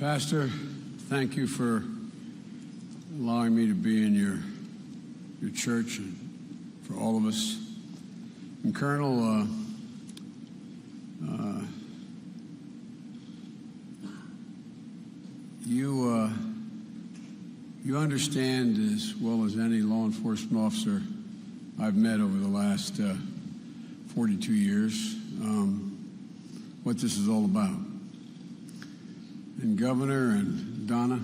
Pastor, thank you for allowing me to be in your church and for all of us. And Colonel, you understand as well as any law enforcement officer I've met over the last 42 years what this is all about. And Governor and Donna,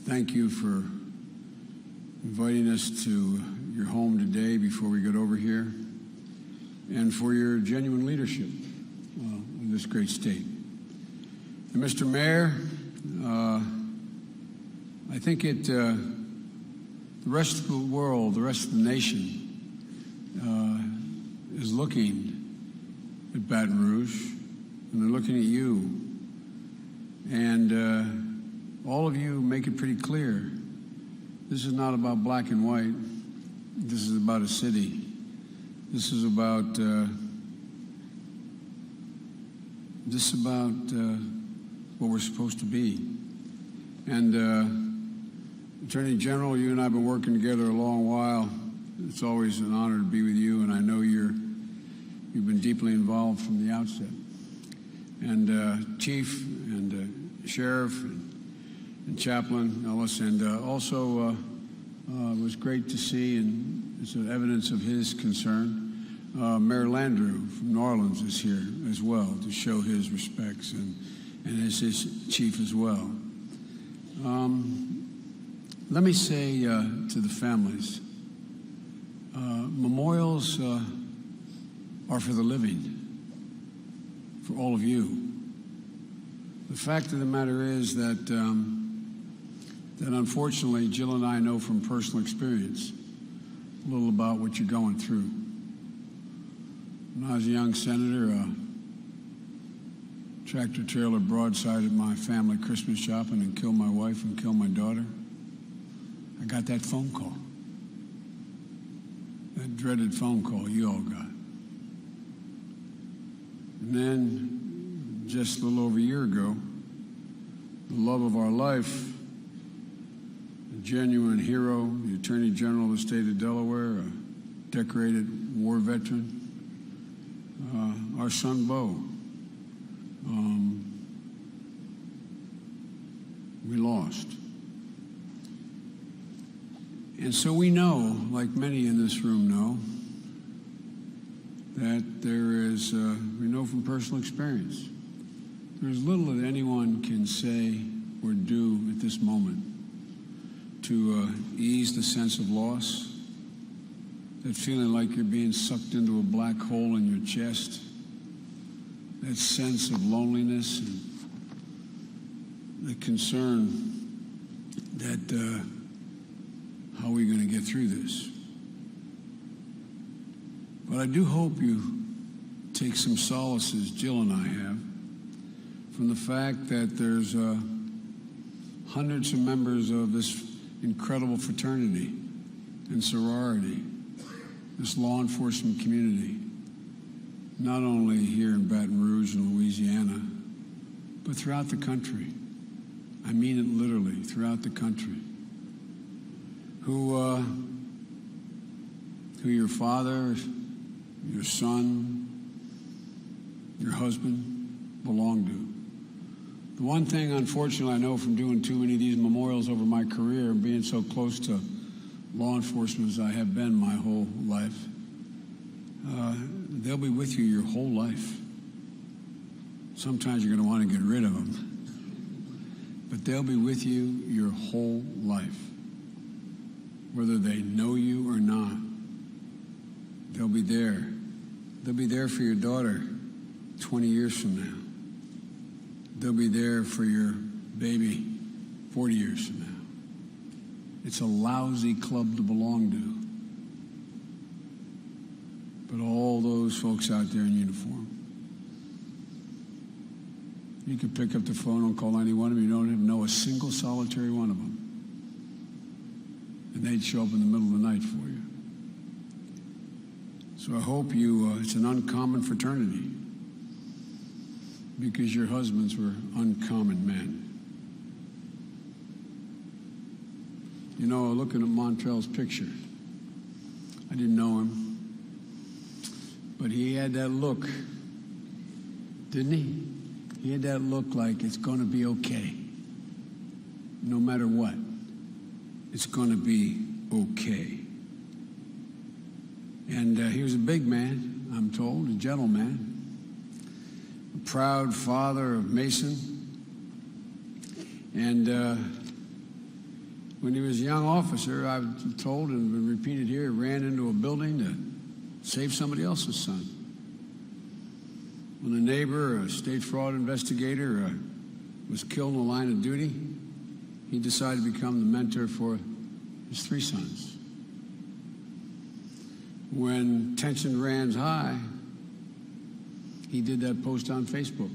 thank you for inviting us to your home today before we get over here, and for your genuine leadership in this great state. And Mr. Mayor, I think the rest of the world, the rest of the nation is looking at Baton Rouge, and they're looking at you. And all of you make it pretty clear. This is not about black and white. This is about a city. This is about what we're supposed to be. And Attorney General, you and I have been working together a long while. It's always an honor to be with you, and I know you've been deeply involved from the outset. And Chief and Sheriff and Chaplain Ellis, and also it was great to see, and it's an evidence of his concern, Mayor Landrieu from New Orleans is here as well to show his respects, and as his chief as well. Let me say to the families, memorials are for the living, for all of you. The fact of the matter is that unfortunately, Jill and I know from personal experience a little about what you're going through. When I was a young senator, a tractor trailer broadsided my family Christmas shopping and killed my wife and killed my daughter. I got that phone call. That dreaded phone call you all got. And then, just a little over a year ago, the love of our life, a genuine hero, the Attorney General of the state of Delaware, a decorated war veteran, our son Bo, we lost. And so we know, like many in this room know, that there is, we know from personal experience, there's little that anyone can say or do at this moment to ease the sense of loss, that feeling like you're being sucked into a black hole in your chest, that sense of loneliness, and the concern that how are we going to get through this? But I do hope you take some solace, as Jill and I have, from the fact that there's hundreds of members of this incredible fraternity and sorority, this law enforcement community, not only here in Baton Rouge and Louisiana, but throughout the country. I mean it literally, throughout the country, who your father, your son, your husband belong to. The one thing, unfortunately, I know from doing too many of these memorials over my career and being so close to law enforcement as I have been my whole life, they'll be with you your whole life. Sometimes you're going to want to get rid of them, but they'll be with you your whole life. Whether they know you or not, they'll be there. They'll be there for your daughter 20 years from now. They'll be there for your baby 40 years from now. It's a lousy club to belong to. But all those folks out there in uniform, you can pick up the phone and call 91 of them. You don't even know a single solitary one of them. And they'd show up in the middle of the night for you. So I hope you, it's an uncommon fraternity. because your husbands were uncommon men. You know, looking at Montrell's picture, I didn't know him, but he had that look, didn't he? He had that look like it's going to be okay. No matter what, it's going to be okay. And he was a big man, I'm told, a gentleman, a proud father of Mason. And when he was a young officer, I've told and been repeated here, ran into a building to save somebody else's son. When a neighbor, a state fraud investigator, was killed in the line of duty, he decided to become the mentor for his 3 sons. When tension ran high, he did that post on Facebook.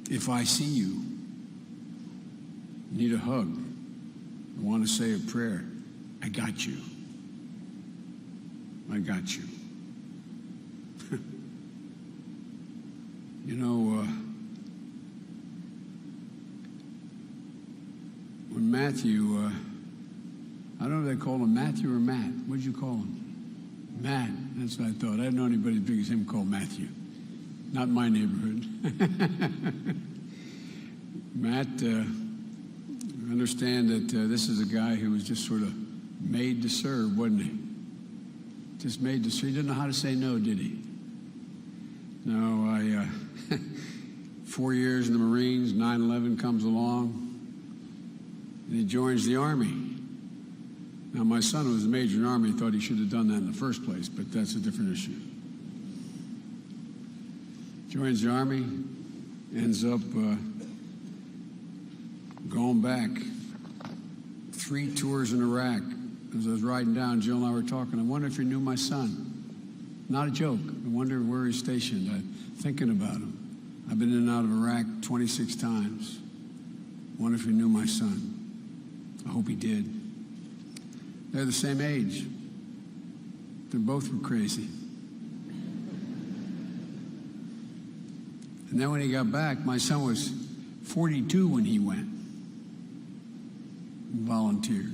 If I see you, need a hug, I want to say a prayer, I got you. I got you. You know, when Matthew, I don't know if they call him Matthew or Matt. What did you call him? Matt, that's what I thought. I didn't know anybody as big as him called Matthew. Not in my neighborhood. Matt, I understand that this is a guy who was just sort of made to serve, wasn't he? Just made to serve. He didn't know how to say no, did he? No, 4 years in the Marines, 9/11 comes along, and he joins the Army. Now, my son was a major in the Army, thought he should have done that in the first place, but that's a different issue. Joins the Army, ends up going back 3 tours in Iraq. As I was riding down, Jill and I were talking, I wonder if you knew my son. Not a joke. I wonder where he's stationed. I'm thinking about him. I've been in and out of Iraq 26 times. I wonder if you knew my son. I hope he did. They're the same age. They both were crazy. And then when he got back, my son was 42 when he went and volunteered.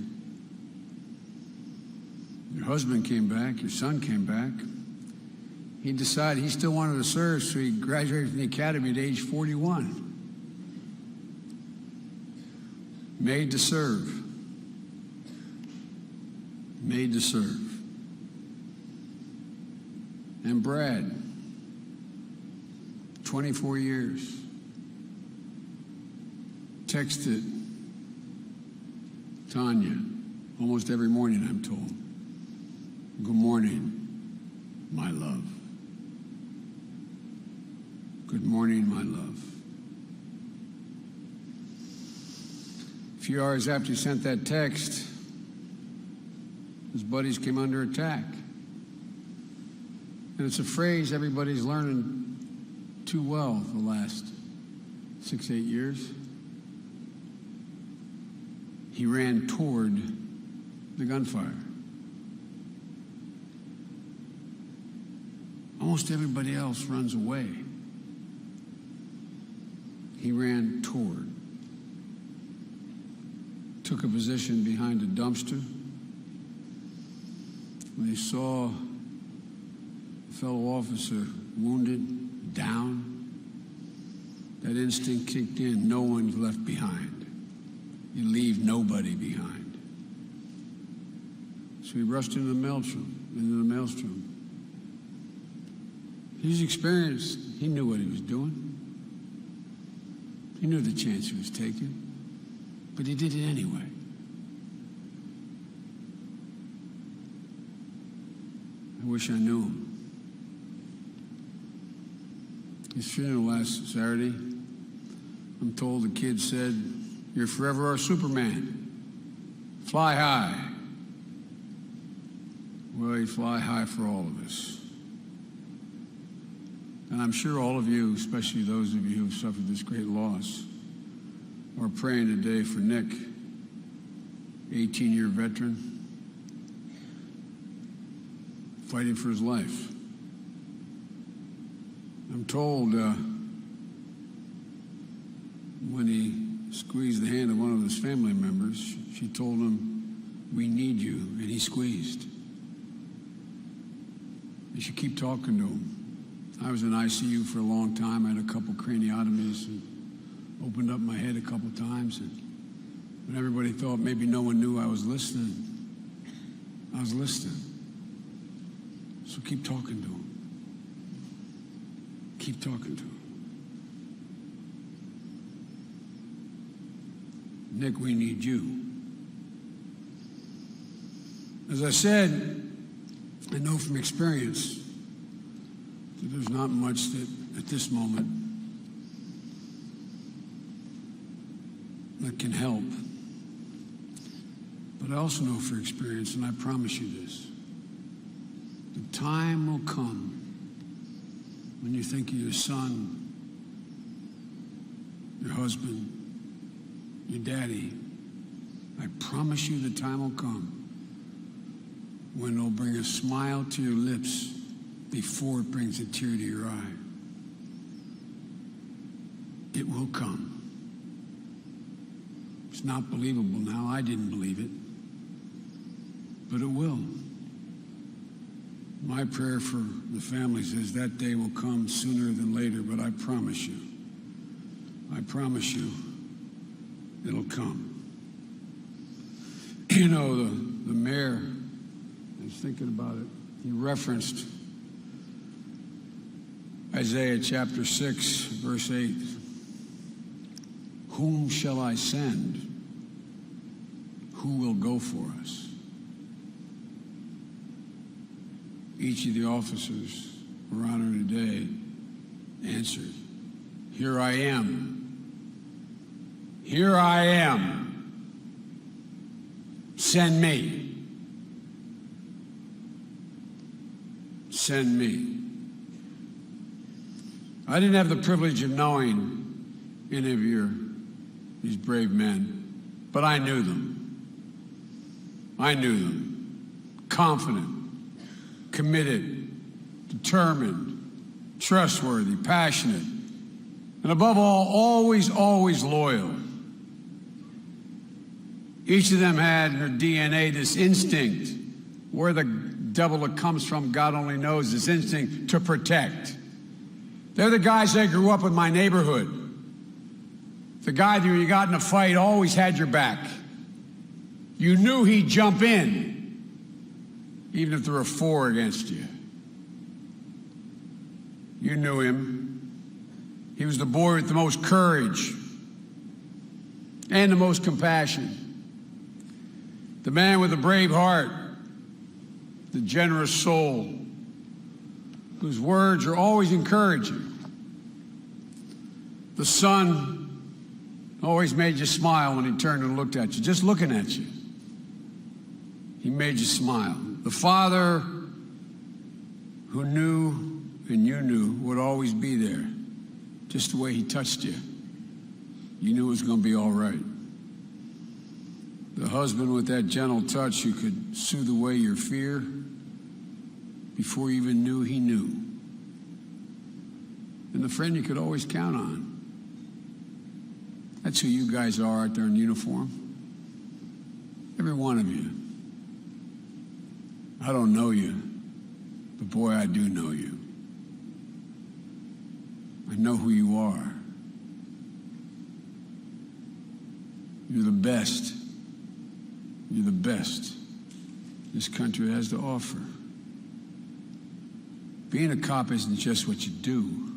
Your husband came back, your son came back. He decided he still wanted to serve, so he graduated from the academy at age 41. Made to serve. Made to serve. And Brad, 24 years, texted Tanya almost every morning, I'm told. Good morning, my love. Good morning, my love. A few hours after he sent that text, his buddies came under attack. And it's a phrase everybody's learning too well for the last 6, 8 years. He ran toward the gunfire. Almost everybody else runs away. He ran toward. Took a position behind a dumpster. When he saw a fellow officer wounded, down, that instinct kicked in. No one's left behind. You leave nobody behind. So he rushed into the maelstrom. He's experienced. He knew what he was doing. He knew the chance he was taking, but he did it anyway. I wish I knew him. His funeral last Saturday, I'm told the kid said, "You're forever our Superman. Fly high." Well, he'd fly high for all of us. And I'm sure all of you, especially those of you who have suffered this great loss, are praying today for Nick, 18-year veteran, fighting for his life. I'm told when he squeezed the hand of one of his family members, she told him, "We need you," and he squeezed. You should keep talking to him. I was in ICU for a long time. I had a couple craniotomies and opened up my head a couple times. And when everybody thought maybe no one knew I was listening, I was listening. So keep talking to him. Keep talking to him. Nick, we need you. As I said, I know from experience that there's not much that, at this moment, that can help. But I also know for experience, and I promise you this, the time will come when you think of your son, your husband, your daddy. I promise you the time will come when it'll bring a smile to your lips before it brings a tear to your eye. It will come. It's not believable now. I didn't believe it. But it will. My prayer for the families is that day will come sooner than later, but I promise you, it'll come. You know, the mayor, I was thinking about it, he referenced Isaiah chapter 6, verse 8. Whom shall I send? Who will go for us? Each of the officers who are honored today answered, here I am. Here I am. Send me. Send me. I didn't have the privilege of knowing any of these brave men, but I knew them. I knew them. Confident, committed, determined, trustworthy, passionate, and above all, always, always loyal. Each of them had in their DNA this instinct, where the devil it comes from, God only knows, this instinct to protect. They're the guys that grew up in my neighborhood. The guy that when you got in a fight always had your back. You knew he'd jump in, even if there were 4 against you. You knew him. He was the boy with the most courage and the most compassion. The man with a brave heart, the generous soul, whose words are always encouraging. The son always made you smile when he turned and looked at you, just looking at you. He made you smile. The father who knew and you knew would always be there, just the way he touched you. You knew it was going to be all right. The husband with that gentle touch who could soothe away your fear before you even knew he knew. And the friend you could always count on. That's who you guys are out there in uniform. Every one of you. I don't know you, but boy, I do know you. I know who you are. You're the best. You're the best this country has to offer. Being a cop isn't just what you do.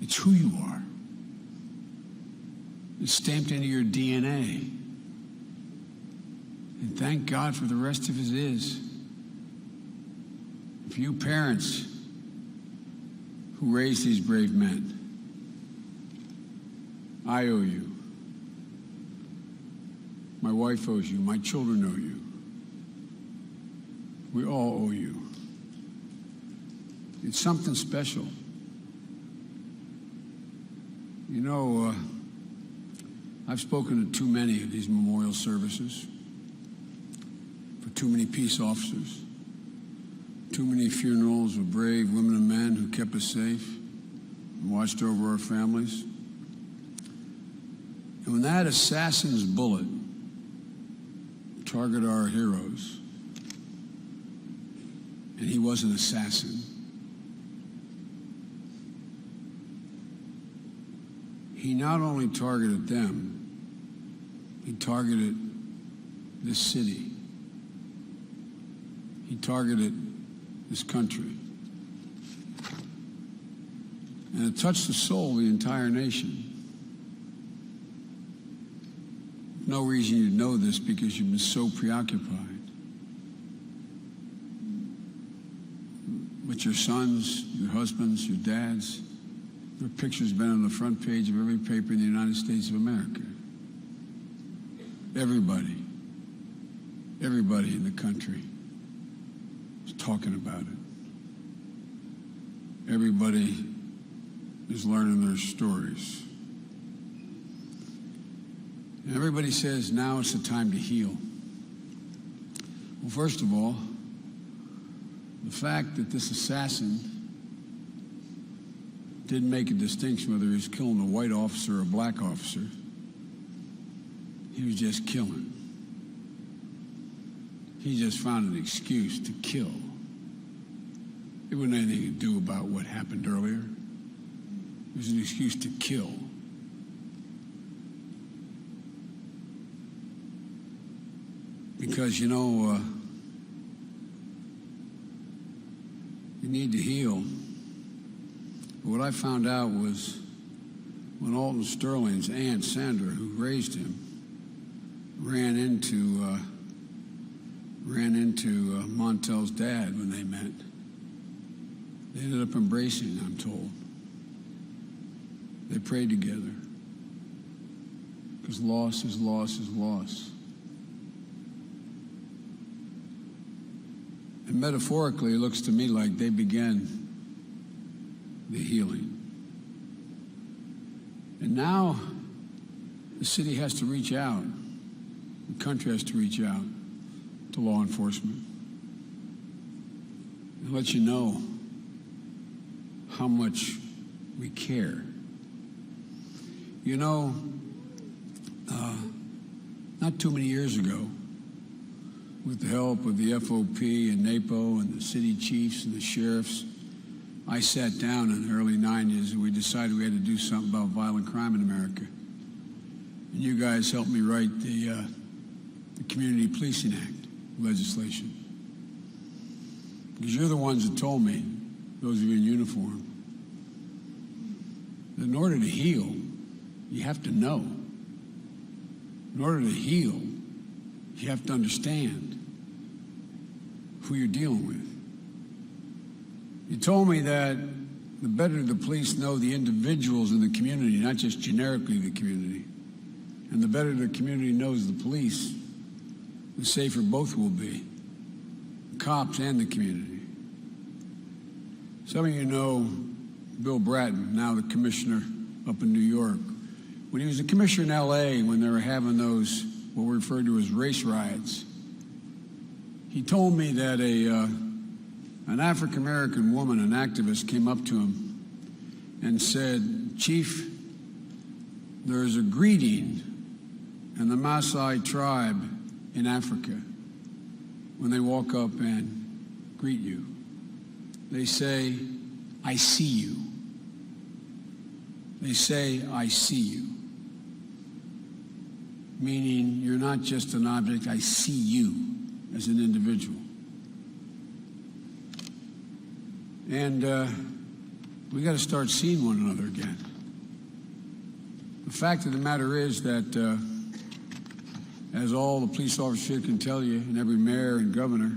It's who you are. It's stamped into your DNA. And thank God for the rest of it is. For you parents who raised these brave men, I owe you. My wife owes you. My children owe you. We all owe you. It's something special. You know, I've spoken to too many of these memorial services for too many peace officers, Too many funerals of brave women and men who kept us safe and watched over our families. And when that assassin's bullet targeted our heroes, and he was an assassin, he not only targeted them, he targeted this city. He targeted this country. And it touched the soul of the entire nation. No reason you know this because you've been so preoccupied. But your sons, your husbands, your dads, their pictures been on the front page of every paper in the United States of America. Everybody in the country is talking about it. Everybody is learning their stories. And everybody says now it's the time to heal. Well, first of all, the fact that this assassin didn't make a distinction whether he was killing a white officer or a black officer. He was just killing. He just found an excuse to kill. It wasn't anything to do about what happened earlier. It was an excuse to kill. Because, you know, you need to heal. But what I found out was when Alton Sterling's aunt, Sandra, who raised him, ran into Montel's dad when they met. They ended up embracing, I'm told. They prayed together. Because loss is loss is loss. And metaphorically, it looks to me like they began the healing. And now the city has to reach out. The country has to reach out to law enforcement and let you know how much we care. You know, not too many years ago, with the help of the FOP and NAPO and the city chiefs and the sheriffs, I sat down in the early 90s and we decided we had to do something about violent crime in America. And you guys helped me write the Community Policing Act legislation. Because you're the ones that told me, those of you in uniform, that in order to heal, you have to know. In order to heal, you have to understand who you're dealing with. You told me that the better the police know the individuals in the community, not just generically the community, and the better the community knows the police, the safer both will be, the cops and the community. Some of you know Bill Bratton, now the commissioner up in New York. When he was a commissioner in L.A., when they were having those, what we refer to as race riots, he told me that an African-American woman, an activist, came up to him and said, "Chief, there's a greeting in the Maasai tribe in Africa when they walk up and greet you. They say, 'I see you.' They say, 'I see you.' Meaning you're not just an object, I see you as an individual. And we got to start seeing one another again. The fact of the matter is that, as all the police officers here can tell you, and every mayor and governor,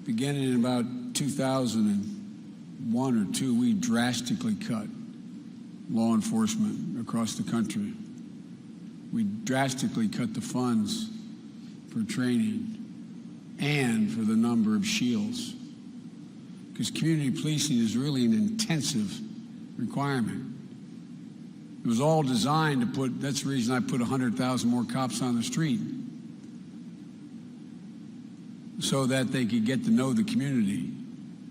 beginning in about 2001 or 2, we drastically cut law enforcement across the country. We drastically cut the funds for training and for the number of shields. Because community policing is really an intensive requirement. It was all designed to put, that's the reason I put 100,000 more cops on the street. so that they could get to know the community.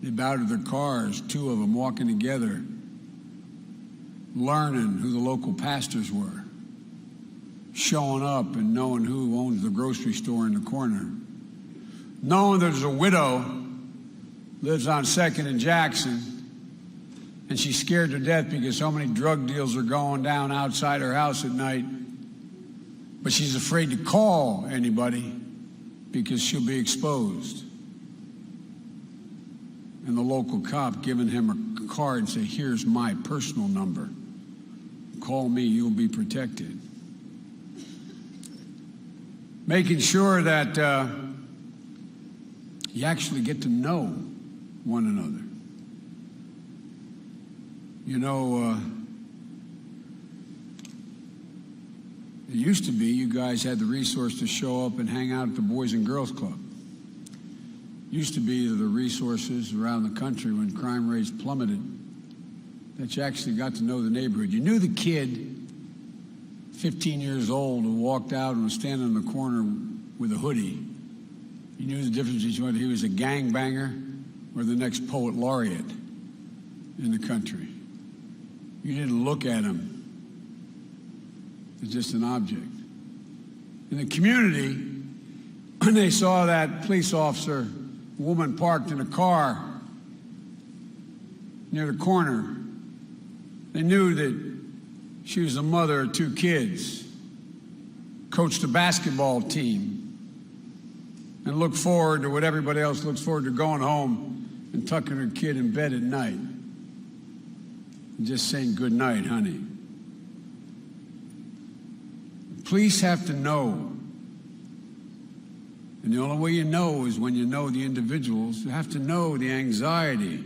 They'd out of their cars, two of them walking together, learning who the local pastors were, showing up and knowing who owns the grocery store in the corner, knowing there's a widow lives on 2nd and Jackson, and she's scared to death because so many drug deals are going down outside her house at night, but she's afraid to call anybody because she'll be exposed. And the local cop giving him a card and say, here's my personal number. Call me, you'll be protected. Making sure that you actually get to know one another. You know, it used to be you guys had the resource to show up and hang out at the Boys and Girls Club. Used to be the resources around the country when crime rates plummeted that you actually got to know the neighborhood. You knew the kid, 15 years old, who walked out and was standing in the corner with a hoodie. You knew the difference between whether he was a gangbanger or the next poet laureate in the country. You didn't look at him as just an object. In the community, when they saw that police officer, a woman parked in a car near the corner, they knew that she was the mother of 2 kids, coached a basketball team, and looked forward to what everybody else looks forward to, going home and tucking her kid in bed at night and just saying, good night, honey. Police have to know. And the only way you know is when you know the individuals. You have to know the anxiety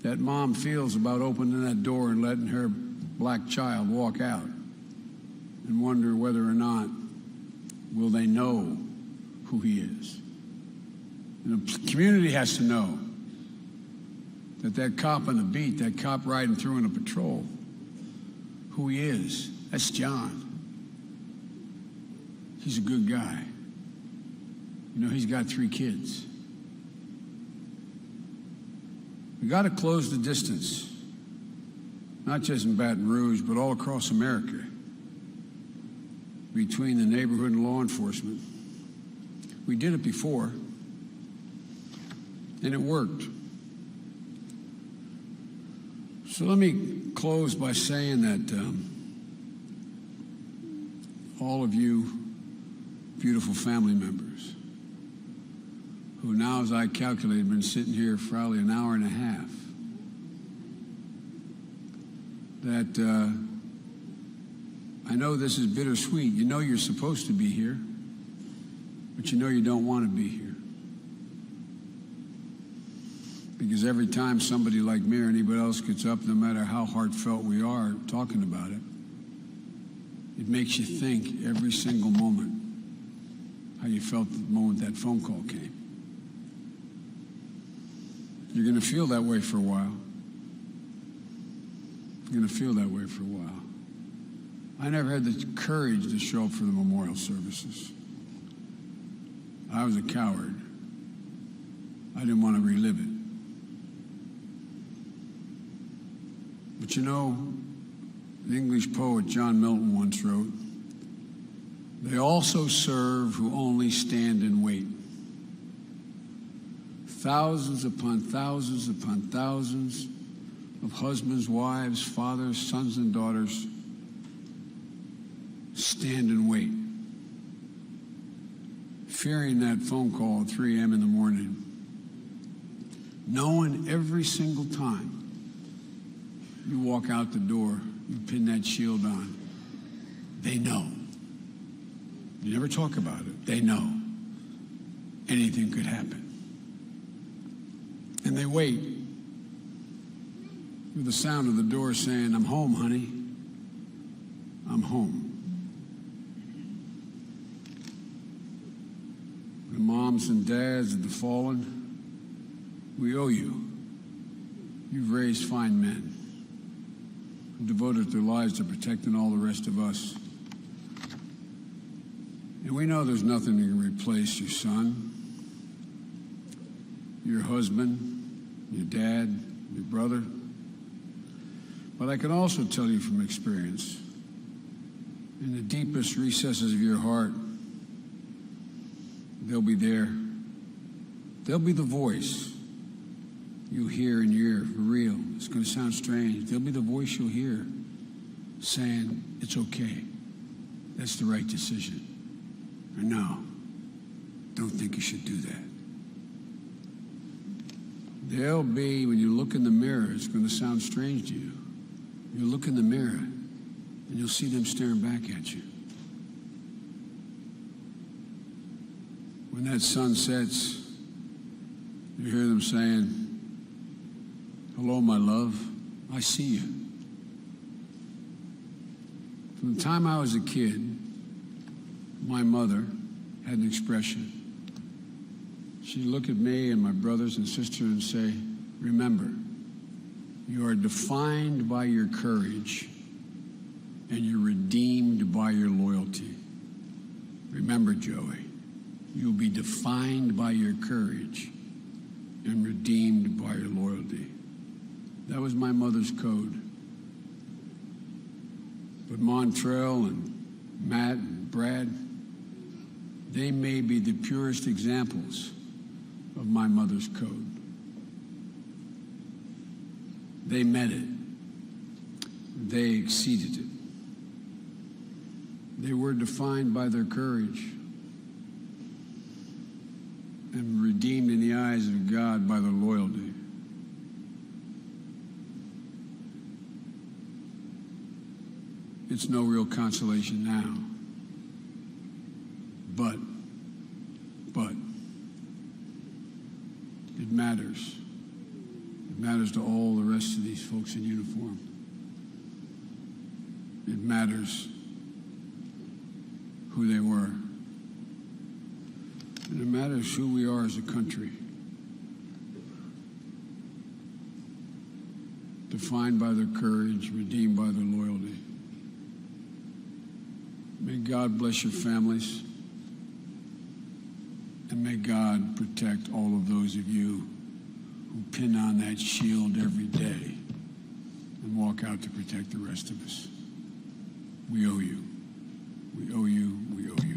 that mom feels about opening that door and letting her black child walk out, and wonder whether or not will they know who he is. And the community has to know that that cop on the beat, that cop riding through in a patrol, who he is. That's John. He's a good guy. You know, he's got 3 kids. We got to close the distance, not just in Baton Rouge, but all across America, between the neighborhood and law enforcement. We did it before, and it worked. So let me close by saying that all of you beautiful family members, who now, as I calculate, have been sitting here for probably an hour and a half, that I know this is bittersweet. You know you're supposed to be here, but you know you don't want to be here. Because every time somebody like me or anybody else gets up, no matter how heartfelt we are talking about it, it makes you think every single moment how you felt the moment that phone call came. You're going to feel that way for a while. You're going to feel that way for a while. I never had the courage to show up for the memorial services. I was a coward. I didn't want to relive it. But you know, the English poet John Milton once wrote, "They also serve who only stand and wait. Thousands upon thousands upon thousands of husbands, wives, fathers, sons, and daughters stand and wait, fearing that phone call at 3 a.m. in the morning, knowing every single time you walk out the door, you pin that shield on, they know. You never talk about it. They know. Anything could happen. And they wait with the sound of the door saying, I'm home, honey. I'm home. The moms and dads of the fallen, we owe you. You've raised fine men who devoted their lives to protecting all the rest of us. And we know there's nothing that can replace your son your husband, your dad, your brother. But I can also tell you from experience, in the deepest recesses of your heart, they'll be there. They'll be the voice you hear in your ear, for real. It's going to sound strange. They'll be the voice you'll hear saying, it's okay. That's the right decision. Or no, don't think you should do that. They'll be, when you look in the mirror, it's going to sound strange to you. You look in the mirror and you'll see them staring back at you. When that sun sets, you hear them saying, hello, my love, I see you. From the time I was a kid, my mother had an expression. She'd look at me and my brothers and sisters and say, remember, you are defined by your courage and you're redeemed by your loyalty. Remember, Joey, you'll be defined by your courage and redeemed by your loyalty. That was my mother's code. But Montrell and Matt and Brad, they may be the purest examples of my mother's code. They met it. They exceeded it. They were defined by their courage and redeemed in the eyes of God by their loyalty. It's no real consolation now. But it matters. It matters to all the rest of these folks in uniform. It matters who they were. And it matters who we are as a country. Defined by their courage, redeemed by their loyalty. May God bless your families. And may God protect all of those of you who pin on that shield every day and walk out to protect the rest of us. We owe you. We owe you. We owe you.